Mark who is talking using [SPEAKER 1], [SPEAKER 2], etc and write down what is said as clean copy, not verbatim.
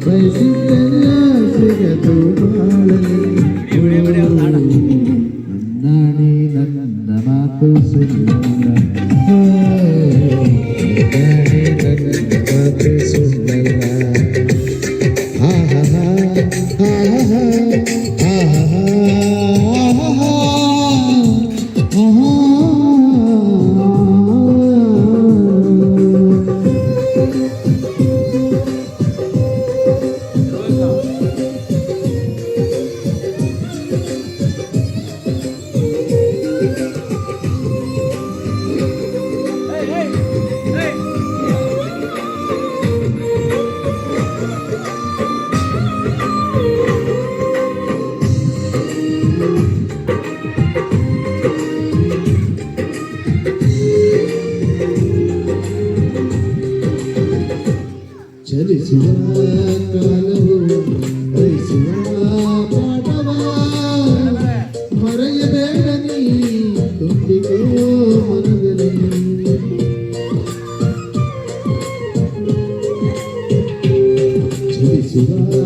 [SPEAKER 1] ಬಯಸಿದ್ದೆಲ್ಲ ಸಿಗದು ಬಾಳಲಿ ನನ್ನಾಣಿ ನನ್ನ ಮಾತು ಸುಳ್ಳ ನನ್ನ ಮಾತು ಸುಳ್ಳಲ್ಲ ಹಾ ಹಾ ಹಾ ಹಾ ಚಲಿಸುವ ಕಾಲವು ಬಯಸುವ ಪಾಠವ ಮರೆಯಬೇಡ ನೀ ತುಂಬಿಕೋ ಮನದಲ್ಲಿ ಚಲಿಸುವ